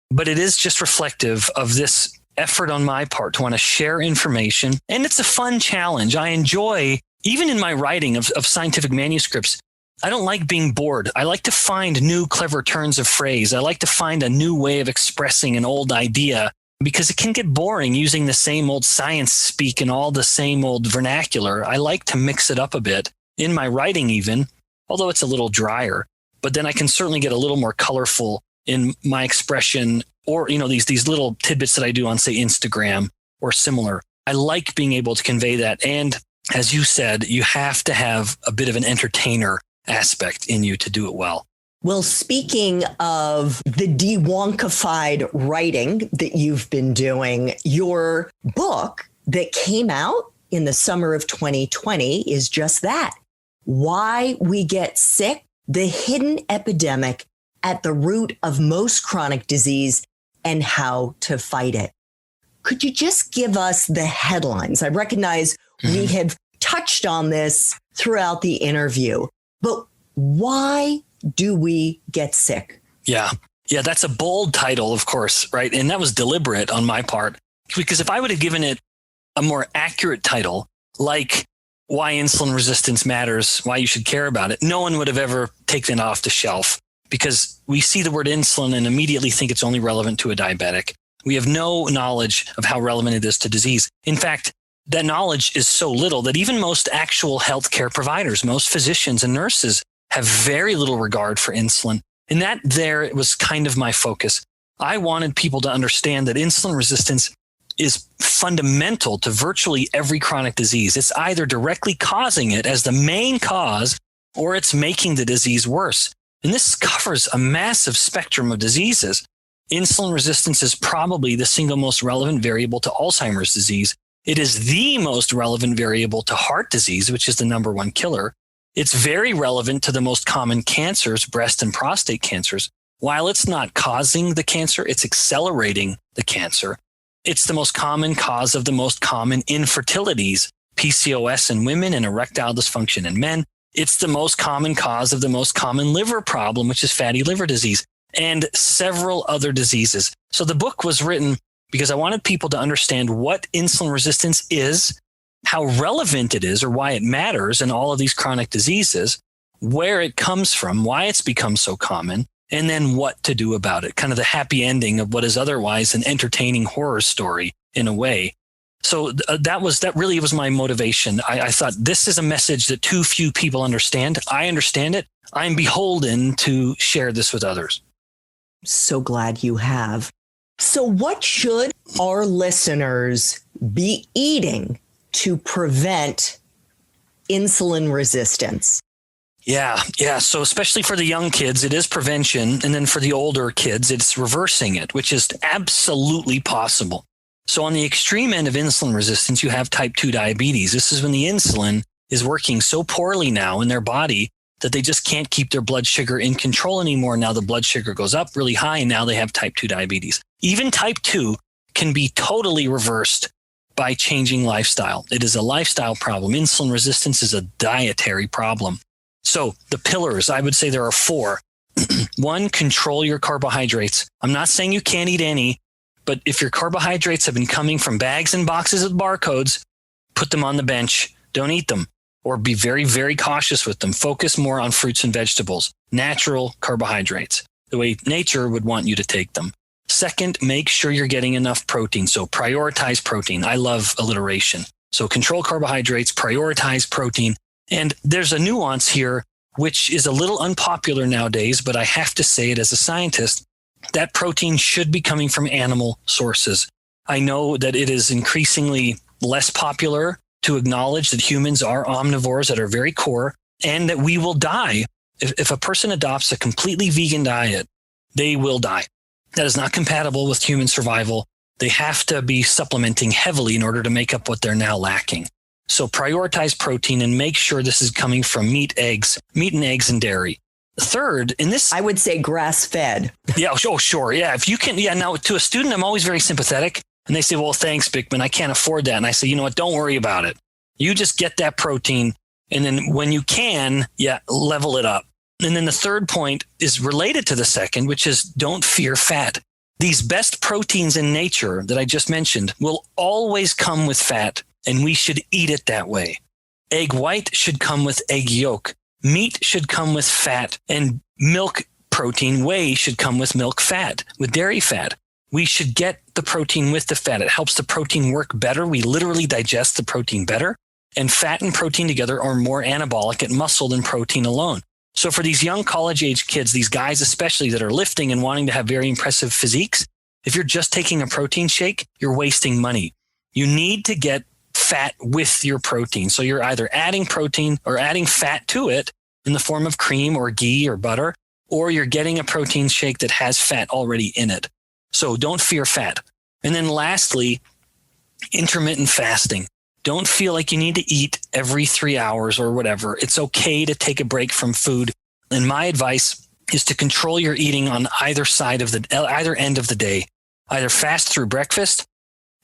but it is just reflective of this effort on my part to want to share information. And it's a fun challenge. I enjoy, even in my writing of scientific manuscripts, I don't like being bored. I like to find new clever turns of phrase. I like to find a new way of expressing an old idea because it can get boring using the same old science speak and all the same old vernacular. I like to mix it up a bit in my writing even, although it's a little drier. But then I can certainly get a little more colorful in my expression or, these little tidbits that I do on, say, Instagram or similar. I like being able to convey that. And as you said, you have to have a bit of an entertainer aspect in you to do it well. Well, speaking of the de-wonkified writing that you've been doing, your book that came out in the summer of 2020 is just that. Why We Get Sick, the hidden epidemic at the root of most chronic disease and how to fight it. Could you just give us the headlines? I recognize we have touched on this throughout the interview, but why do we get sick? Yeah, that's a bold title, of course, right? And that was deliberate on my part, because if I would have given it a more accurate title, like why insulin resistance matters, why you should care about it, no one would have ever taken it off the shelf because we see the word insulin and immediately think it's only relevant to a diabetic. We have no knowledge of how relevant it is to disease. In fact, that knowledge is so little that even most actual healthcare providers, most physicians and nurses have very little regard for insulin. And that there was kind of my focus. I wanted people to understand that insulin resistance is fundamental to virtually every chronic disease. It's either directly causing it as the main cause or it's making the disease worse. And this covers a massive spectrum of diseases. Insulin resistance is probably the single most relevant variable to Alzheimer's disease. It is the most relevant variable to heart disease, which is the number one killer. It's very relevant to the most common cancers, breast and prostate cancers. While it's not causing the cancer, it's accelerating the cancer. It's the most common cause of the most common infertilities, PCOS in women and erectile dysfunction in men. It's the most common cause of the most common liver problem, which is fatty liver disease, and several other diseases. So the book was written because I wanted people to understand what insulin resistance is, how relevant it is or why it matters in all of these chronic diseases, where it comes from, why it's become so common, and then what to do about it. Kind of the happy ending of what is otherwise an entertaining horror story in a way. So that really was my motivation. I thought this is a message that too few people understand. I understand it. I'm beholden to share this with others. So glad you have. So what should our listeners be eating to prevent insulin resistance? Yeah. So especially for the young kids, it is prevention. And then for the older kids, it's reversing it, which is absolutely possible. So on the extreme end of insulin resistance, you have type 2 diabetes. This is when the insulin is working so poorly now in their body that they just can't keep their blood sugar in control anymore. Now the blood sugar goes up really high and now they have type 2 diabetes. Even type 2 can be totally reversed by changing lifestyle. It is a lifestyle problem. Insulin resistance is a dietary problem. So the pillars, I would say there are 4. 1, control your carbohydrates. I'm not saying you can't eat any, but if your carbohydrates have been coming from bags and boxes with barcodes, put them on the bench. Don't eat them, or be very, very cautious with them. Focus more on fruits and vegetables, natural carbohydrates, the way nature would want you to take them. Second, make sure you're getting enough protein. So prioritize protein. I love alliteration. So control carbohydrates, prioritize protein. And there's a nuance here, which is a little unpopular nowadays, but I have to say it as a scientist, that protein should be coming from animal sources. I know that it is increasingly less popular to acknowledge that humans are omnivores at our very core and that we will die. If a person adopts a completely vegan diet, they will die. That is not compatible with human survival. They have to be supplementing heavily in order to make up what they're now lacking. So prioritize protein and make sure this is coming from meat and eggs and dairy. Third, in this, I would say grass-fed. Yeah. Oh, sure. Yeah. If you can. Yeah. Now, to a student, I'm always very sympathetic. And they say, well, thanks, Bickman. I can't afford that. And I say, you know what? Don't worry about it. You just get that protein. And then when you can, level it up. And then the third point is related to the second, which is don't fear fat. These best proteins in nature that I just mentioned will always come with fat, and we should eat it that way. Egg white should come with egg yolk. Meat should come with fat, and milk protein, whey, should come with milk fat, with dairy fat. We should get the protein with the fat. It helps the protein work better. We literally digest the protein better. And fat and protein together are more anabolic at muscle than protein alone. So for these young college-age kids, these guys especially that are lifting and wanting to have very impressive physiques, if you're just taking a protein shake, you're wasting money. You need to get fat with your protein. So you're either adding protein or adding fat to it in the form of cream or ghee or butter, or you're getting a protein shake that has fat already in it. So don't fear fat. And then lastly, intermittent fasting. Don't feel like you need to eat every 3 hours or whatever. It's okay to take a break from food. And my advice is to control your eating on either end of the day. Either fast through breakfast,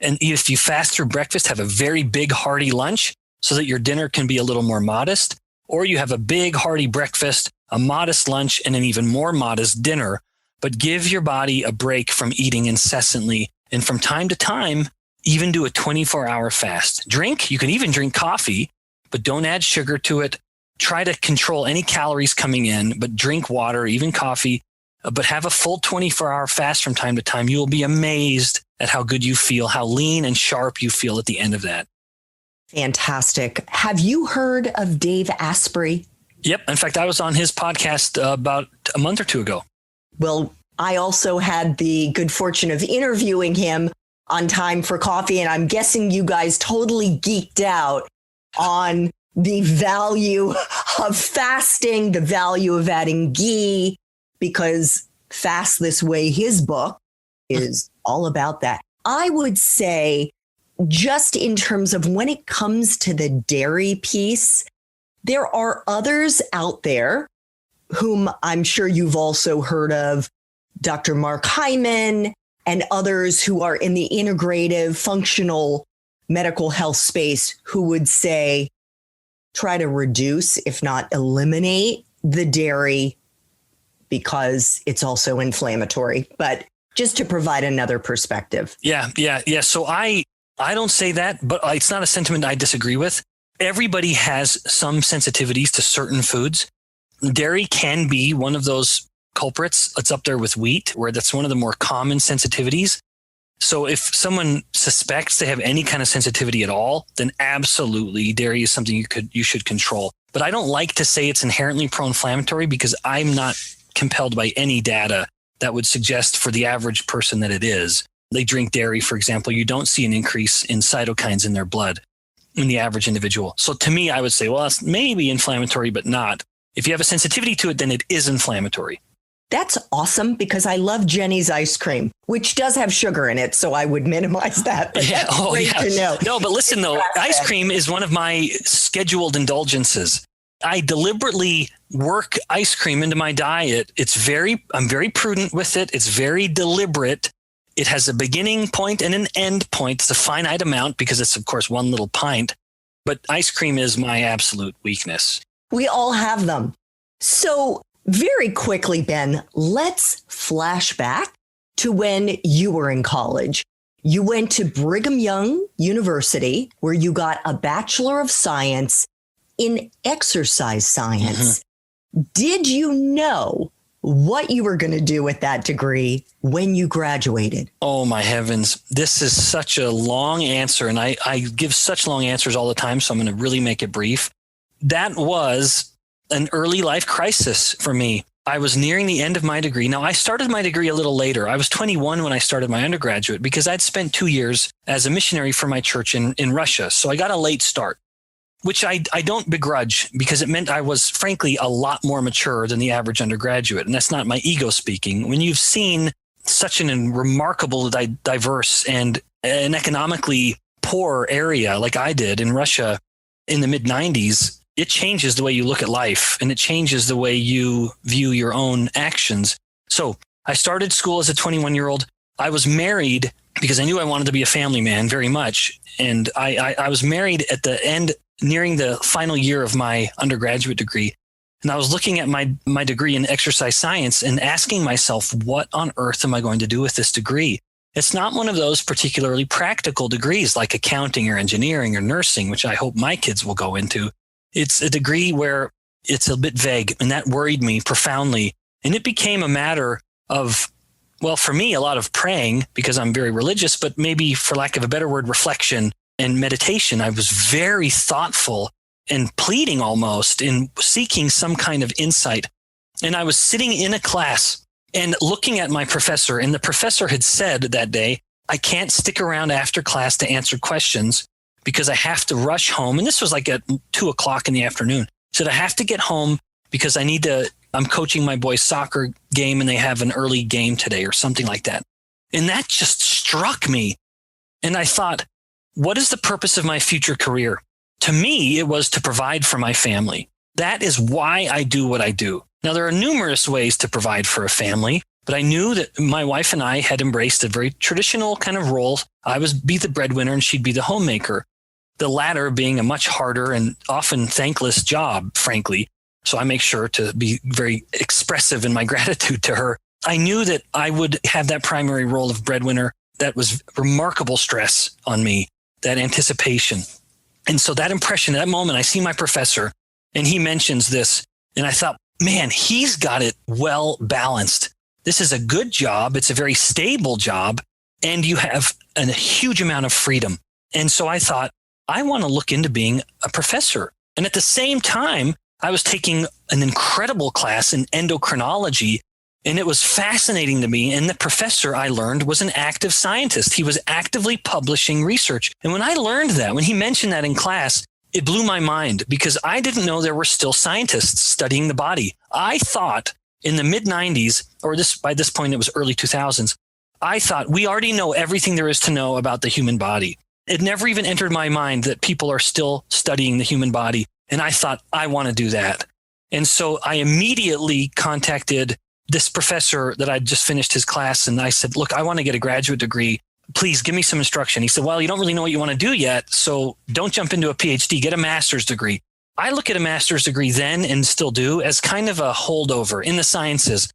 and if you fast through breakfast, have a very big hearty lunch so that your dinner can be a little more modest, or you have a big hearty breakfast, a modest lunch, and an even more modest dinner. But give your body a break from eating incessantly, and from time to time, even do a 24-hour fast. You can even drink coffee, but don't add sugar to it. Try to control any calories coming in, but drink water, even coffee, but have a full 24-hour fast from time to time. You will be amazed at how good you feel, how lean and sharp you feel at the end of that. Fantastic. Have you heard of Dave Asprey? Yep. In fact, I was on his podcast about a month or two ago. Well, I also had the good fortune of interviewing him on Time for Coffee, and I'm guessing you guys totally geeked out on the value of fasting, the value of adding ghee, because Fast This Way, his book, is all about that. I would say, just in terms of when it comes to the dairy piece, there are others out there whom I'm sure you've also heard of, Dr. Mark Hyman and others who are in the integrative, functional medical health space, who would say, try to reduce, if not eliminate, the dairy because it's also inflammatory. But just to provide another perspective. Yeah. So I don't say that, but it's not a sentiment I disagree with. Everybody has some sensitivities to certain foods. Dairy can be one of those culprits. It's up there with wheat, where that's one of the more common sensitivities. So if someone suspects they have any kind of sensitivity at all, then absolutely dairy is something you should control. But I don't like to say it's inherently pro-inflammatory, because I'm not compelled by any data that would suggest for the average person that it is. They drink dairy, for example, you don't see an increase in cytokines in their blood in the average individual. So to me, I would say, well, it's maybe inflammatory, but not. If you have a sensitivity to it, then it is inflammatory. That's awesome, because I love Jenny's ice cream, which does have sugar in it. So I would minimize that. But yeah. That's great to know. No, but listen, though, ice cream is one of my scheduled indulgences. I deliberately work ice cream into my diet. I'm very prudent with it. It's very deliberate. It has a beginning point and an end point. It's a finite amount because it's, of course, one little pint. But ice cream is my absolute weakness. We all have them. So very quickly, Ben, let's flash back to when you were in college. You went to Brigham Young University, where you got a Bachelor of Science in exercise science. Mm-hmm. Did you know what you were going to do with that degree when you graduated? Oh, my heavens. This is such a long answer, and I give such long answers all the time, so I'm going to really make it brief. That was an early life crisis for me. I was nearing the end of my degree. Now, I started my degree a little later. I was 21 when I started my undergraduate, because I'd spent 2 years as a missionary for my church in Russia. So I got a late start. which I don't begrudge because it meant I was frankly a lot more mature than the average undergraduate. And that's not my ego speaking. When you've seen such an remarkable, diverse and an economically poor area like I did in Russia in the mid-90s, it changes the way you look at life and it changes the way you view your own actions. So I started school as a 21-year-old. I was married because I knew I wanted to be a family man very much. And I was married at the end, nearing the final year of my undergraduate degree. And I was looking at my degree in exercise science and asking myself, what on earth am I going to do with this degree? It's not one of those particularly practical degrees like accounting or engineering or nursing, which I hope my kids will go into. It's a degree where it's a bit vague, and that worried me profoundly. And it became a matter of, well, for me, a lot of praying because I'm very religious, but maybe for lack of a better word, reflection and meditation. I was very thoughtful and pleading almost in seeking some kind of insight. And I was sitting in a class and looking at my professor, and the professor had said that day, I can't stick around after class to answer questions because I have to rush home. And this was like at 2:00 in the afternoon. He said, I have to get home because I'm coaching my boys' soccer game and they have an early game today or something like that. And that just struck me. And I thought, what is the purpose of my future career? To me, it was to provide for my family. That is why I do what I do. Now, there are numerous ways to provide for a family, but I knew that my wife and I had embraced a very traditional kind of role. I would be the breadwinner and she'd be the homemaker, the latter being a much harder and often thankless job, frankly. So I make sure to be very expressive in my gratitude to her. I knew that I would have that primary role of breadwinner. That was remarkable stress on me, that anticipation. And so that impression, that moment, I see my professor and he mentions this. And I thought, man, he's got it well balanced. This is a good job. It's a very stable job. And you have a huge amount of freedom. And so I thought, I want to look into being a professor. And at the same time, I was taking an incredible class in endocrinology, and it was fascinating to me. And the professor, I learned, was an active scientist. He was actively publishing research. And when I learned that, when he mentioned that in class, it blew my mind because I didn't know there were still scientists studying the body. I thought in the mid-90s, or by this point, it was early 2000s, I thought we already know everything there is to know about the human body. It never even entered my mind that people are still studying the human body. And I thought, I want to do that. And so I immediately contacted this professor that I'd just finished his class. And I said, look, I want to get a graduate degree. Please give me some instruction. He said, well, you don't really know what you want to do yet. So don't jump into a PhD, get a master's degree. I look at a master's degree then and still do as kind of a holdover in the sciences.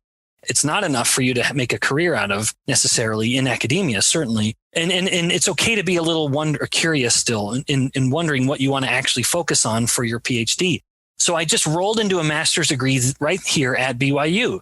It's not enough for you to make a career out of necessarily in academia, certainly. And it's okay to be a little curious still in wondering what you want to actually focus on for your PhD. So I just rolled into a master's degree right here at BYU.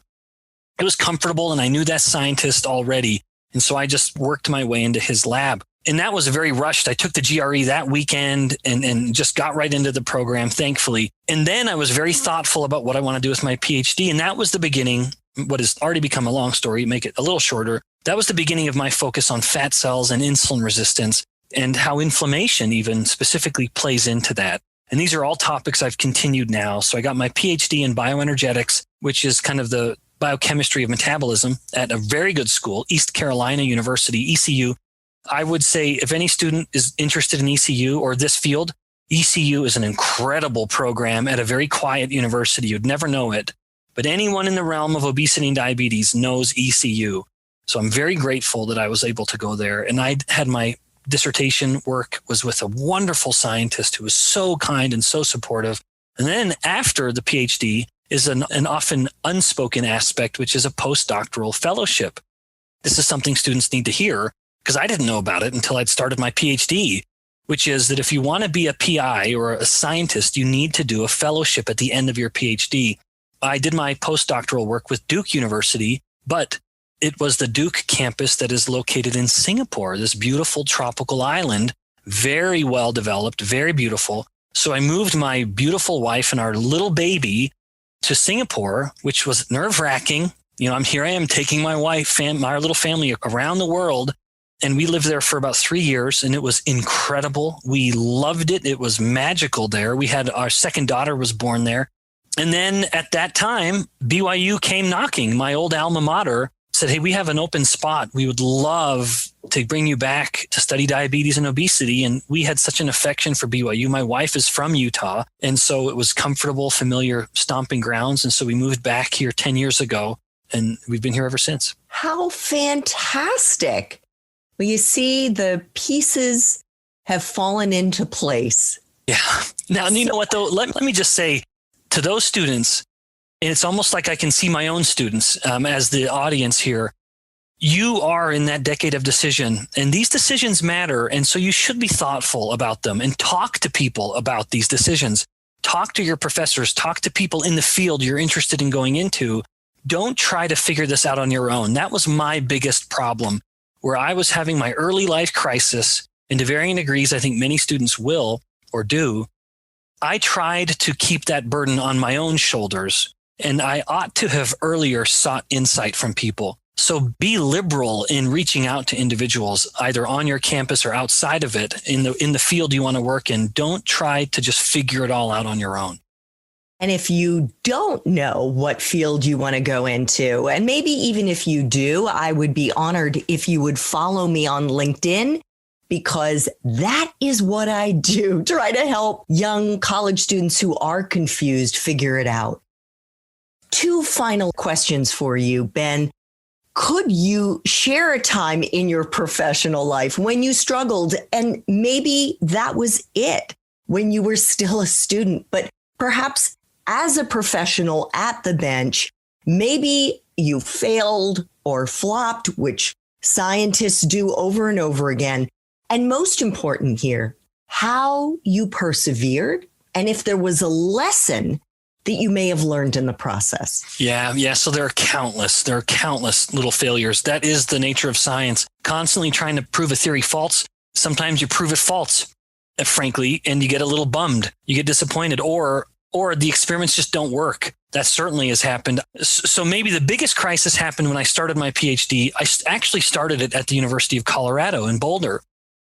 It was comfortable and I knew that scientist already. And so I just worked my way into his lab. And that was very rushed. I took the GRE that weekend and just got right into the program, thankfully. And then I was very thoughtful about what I want to do with my PhD. And that was the beginning, what has already become a long story, make it a little shorter. That was the beginning of my focus on fat cells and insulin resistance and how inflammation even specifically plays into that. And these are all topics I've continued now. So I got my PhD in bioenergetics, which is kind of the biochemistry of metabolism at a very good school, East Carolina University, ECU. I would say if any student is interested in ECU or this field, ECU is an incredible program at a very quiet university. You'd never know it. But anyone in the realm of obesity and diabetes knows ECU. So I'm very grateful that I was able to go there. And I had my dissertation work was with a wonderful scientist who was so kind and so supportive. And then after the PhD is an often unspoken aspect, which is a postdoctoral fellowship. This is something students need to hear because I didn't know about it until I'd started my PhD, which is that if you want to be a PI or a scientist, you need to do a fellowship at the end of your PhD. I did my postdoctoral work with Duke University, but it was the Duke campus that is located in Singapore, this beautiful tropical island, very well developed, very beautiful. So I moved my beautiful wife and our little baby to Singapore, which was nerve-wracking. You know, I am taking my wife and our little family around the world. And we lived there for about 3 years, and it was incredible. We loved it. It was magical there. We had our second daughter was born there. And then at that time, BYU came knocking. My old alma mater said, hey, we have an open spot. We would love to bring you back to study diabetes and obesity. And we had such an affection for BYU. My wife is from Utah. And so it was comfortable, familiar stomping grounds. And so we moved back here 10 years ago, and we've been here ever since. How fantastic. Well, you see, the pieces have fallen into place. Yeah. Now, you know what, though? Let me just say to those students, and it's almost like I can see my own students as the audience here. You are in that decade of decision, and these decisions matter. And so you should be thoughtful about them and talk to people about these decisions. Talk to your professors, talk to people in the field you're interested in going into. Don't try to figure this out on your own. That was my biggest problem, where I was having my early life crisis, and to varying degrees, I think many students will or do. I tried to keep that burden on my own shoulders, and I ought to have earlier sought insight from people. So be liberal in reaching out to individuals, either on your campus or outside of it, in the field you want to work in. Don't try to just figure it all out on your own. And if you don't know what field you want to go into, and maybe even if you do, I would be honored if you would follow me on LinkedIn, because that is what I do. Try to help young college students who are confused figure it out. 2 final questions for you, Ben. Could you share a time in your professional life when you struggled, and maybe that was it when you were still a student, but perhaps as a professional at the bench, maybe you failed or flopped, which scientists do over and over again. And most important here, how you persevered, and if there was a lesson that you may have learned in the process. Yeah. So there are countless little failures. That is the nature of science. Constantly trying to prove a theory false. Sometimes you prove it false, frankly, and you get a little bummed. You get disappointed, or the experiments just don't work. That certainly has happened. So maybe the biggest crisis happened when I started my PhD. I actually started it at the University of Colorado in Boulder,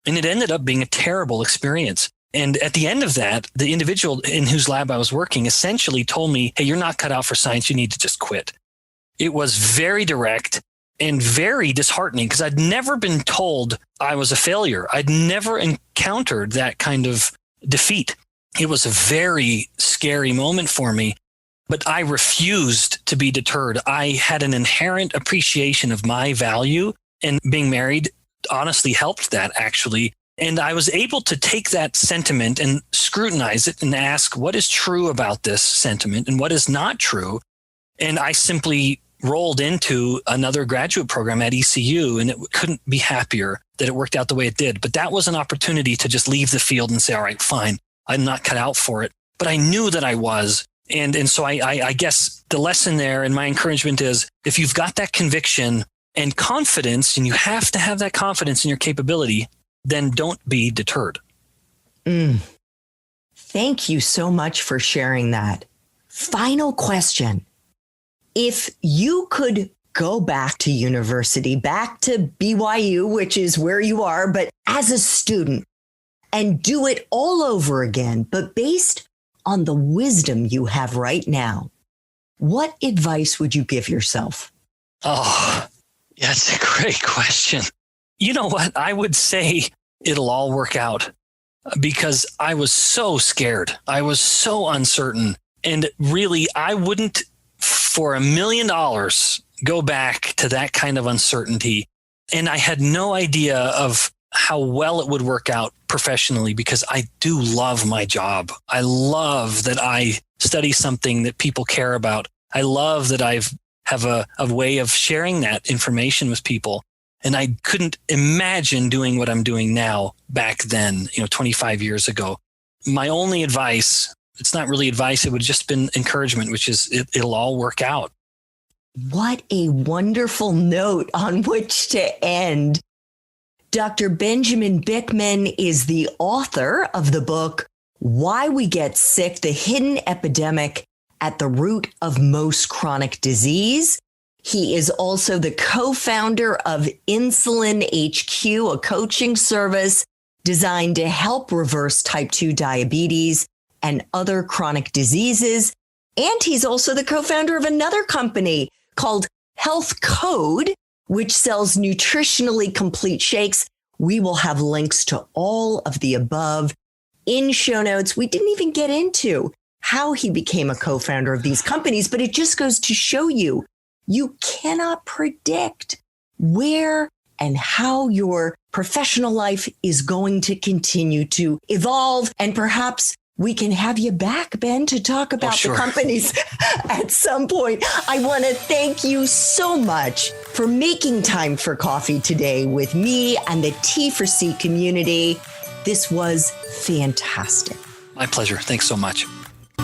and it ended up being a terrible experience. And at the end of that, the individual in whose lab I was working essentially told me, hey, you're not cut out for science. You need to just quit. It was very direct and very disheartening, because I'd never been told I was a failure. I'd never encountered that kind of defeat. It was a very scary moment for me, but I refused to be deterred. I had an inherent appreciation of my value, and being married honestly helped that, actually. And I was able to take that sentiment and scrutinize it and ask, what is true about this sentiment and what is not true? And I simply rolled into another graduate program at ECU, and it couldn't be happier that it worked out the way it did. But that was an opportunity to just leave the field and say, all right, fine, I'm not cut out for it. But I knew that I was. And so I guess the lesson there and my encouragement is, if you've got that conviction and confidence, and you have to have that confidence in your capability, then don't be deterred. Thank you so much for sharing that. Final question. If you could go back to university, back to BYU, which is where you are, but as a student, and do it all over again, but based on the wisdom you have right now, what advice would you give yourself? Oh, that's a great question. You know what? I would say it'll all work out, because I was so scared. I was so uncertain. And really, I wouldn't for $1 million go back to that kind of uncertainty. And I had no idea of how well it would work out professionally, because I do love my job. I love that I study something that people care about. I love that I have a way of sharing that information with people. And I couldn't imagine doing what I'm doing now back then, 25 years ago. My only advice, it's not really advice, it would have just been encouragement, which is it'll all work out. What a wonderful note on which to end. Dr. Benjamin Bikman is the author of the book, Why We Get Sick, the Hidden Epidemic at the Root of Most Chronic Disease. He is also the co-founder of Insulin HQ, a coaching service designed to help reverse type 2 diabetes and other chronic diseases. And he's also the co-founder of another company called Health Code, which sells nutritionally complete shakes. We will have links to all of the above in show notes. We didn't even get into how he became a co-founder of these companies, but it just goes to show you, you cannot predict where and how your professional life is going to continue to evolve. And perhaps we can have you back, Ben, to talk about the companies at some point. I want to thank you so much for making time for coffee today with me and the T4C community. This was fantastic. My pleasure. Thanks so much.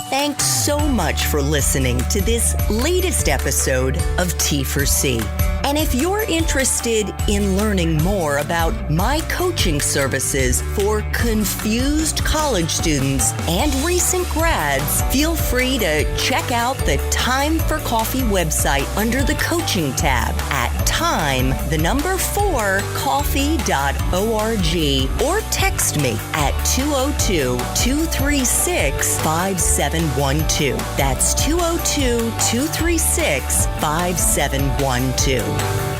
Thanks so much for listening to this latest episode of T4C. And if you're interested in learning more about my coaching services for confused college students and recent grads, feel free to check out the Time for Coffee website under the coaching tab at time4coffee.org or text me at 202-236-5712. That's 202-236-5712.